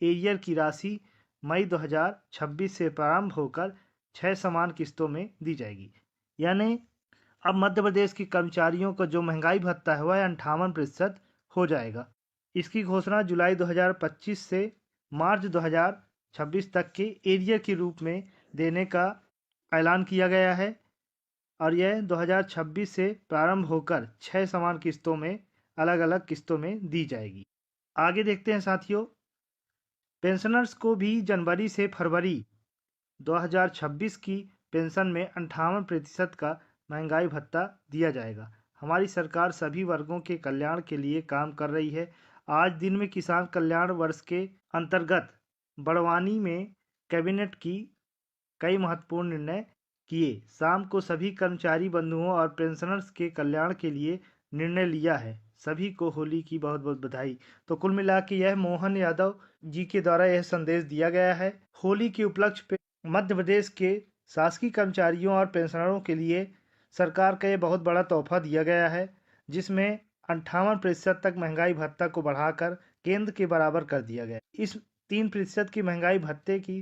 Arrear की राशि मई 2026 से प्रारंभ होकर 6 समान किस्तों में दी जाएगी। यानी अब मध्य प्रदेश के कर्मचारियों का जो महंगाई भत्ता है वह 58% हो जाएगा। इसकी घोषणा जुलाई 2025 से मार्च 2026 तक के एरियर के रूप में देने का ऐलान किया गया है और यह 2026 से प्रारंभ होकर 6 समान किस्तों में अलग अलग किस्तों में दी जाएगी। आगे देखते हैं साथियों, पेंशनर्स को भी जनवरी से फरवरी 2026 की पेंशन में 58% का महंगाई भत्ता दिया जाएगा। हमारी सरकार सभी वर्गों के कल्याण के लिए काम कर रही है। आज दिन में किसान कल्याण वर्ष के अंतर्गत बड़वानी में कैबिनेट की कई महत्वपूर्ण निर्णय किए। शाम को सभी कर्मचारी बंधुओं और पेंशनर्स के कल्याण के लिए निर्णय लिया है। सभी को होली की बहुत बहुत बधाई। तो कुल मिला के यह मोहन यादव जी के द्वारा यह संदेश दिया गया है। होली के उपलक्ष्य पे मध्य प्रदेश के शासकीय कर्मचारियों और पेंशनरों के लिए सरकार का ये बहुत बड़ा तोहफा दिया गया है, जिसमें 58% तक महंगाई भत्ता को बढ़ाकर केंद्र के बराबर कर दिया गया। इस 3% की महंगाई भत्ते की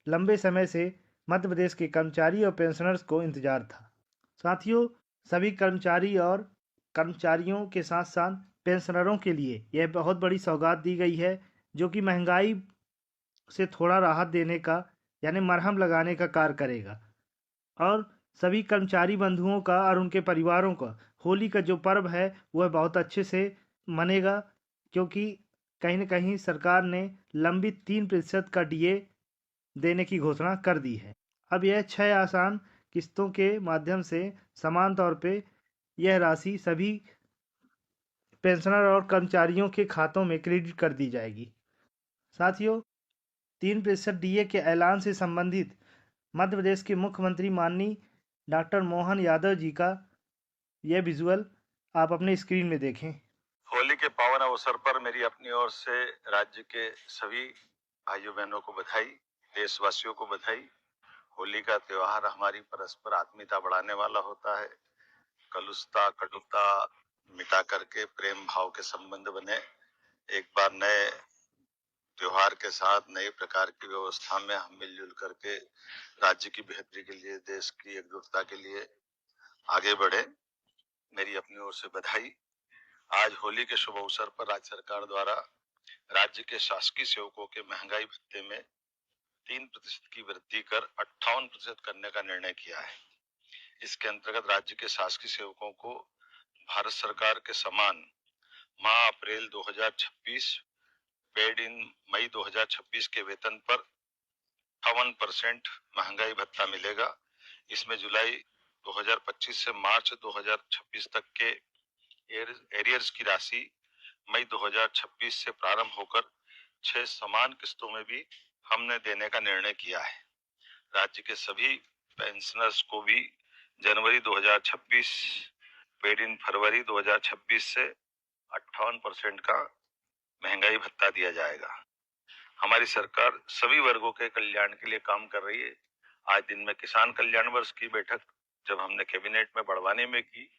लंबे समय से मध्य प्रदेश के कर्मचारी और पेंशनर्स को इंतजार था। साथियों, सभी कर्मचारी और कर्मचारियों के साथ साथ पेंशनरों के लिए यह बहुत बड़ी सौगात दी गई है, जो कि महंगाई से थोड़ा राहत देने का यानी मरहम लगाने का कार्य करेगा। और सभी कर्मचारी बंधुओं का और उनके परिवारों का होली का जो पर्व है वह बहुत अच्छे से मनेगा, क्योंकि कहीं न कहीं सरकार ने लंबित 3% का डीए देने की घोषणा कर दी है। अब यह 6 आसान किस्तों के माध्यम से समान तौर पे यह राशि सभी पेंशनर और कर्मचारियों के खातों में क्रेडिट कर दी जाएगी। साथियों, 3% डीए के ऐलान से संबंधित मध्य प्रदेश के मुख्यमंत्री माननीय डॉक्टर मोहन यादव जी का यह विजुअल आप अपने स्क्रीन में देखें। होली के पावन अवसर पर मेरी अपनी ओर से राज्य के सभी भाइयों बहनों को बधाई, देशवासियों को बधाई। होली का त्योहार हमारी परस्पर आत्मीयता बढ़ाने वाला होता है। कलुषता कटुता मिटा करके प्रेम भाव के संबंध बने। एक बार नए त्योहार के साथ नई प्रकार की व्यवस्था में हम मिलजुल करके राज्य की बेहतरी के लिए, देश की एकजुटता के लिए आगे बढ़े। मेरी अपनी ओर से बधाई। आज होली के शुभ अवसर पर राज्य सरकार द्वारा राज्य के शासकीय सेवकों के महंगाई भत्ते में 3% की वृद्धि कर 58% करने का निर्णय किया है। इसके अंतर्गत राज्य के शासकीय सेवकों को भारत सरकार के समान माह अप्रैल 2026 पेड इन मई 2026 के वेतन पर 58% महंगाई भत्ता मिलेगा। इसमें जुलाई 2025 से मार्च 2026 तक के एरियर्स की राशि मई 2026 से प्रारंभ होकर 6 समान किस्तों में भी हमने देने का निर्णय किया है। राज्य के सभी पेंशनर्स को भी जनवरी 2026 पेड इन फरवरी 2026 से 58% का महंगाई भत्ता दिया जाएगा। हमारी सरकार सभी वर्गों के कल्याण के लिए काम कर रही है। आज दिन में किसान कल्याण वर्ष की बैठक जब हमने कैबिनेट में बड़वानी में की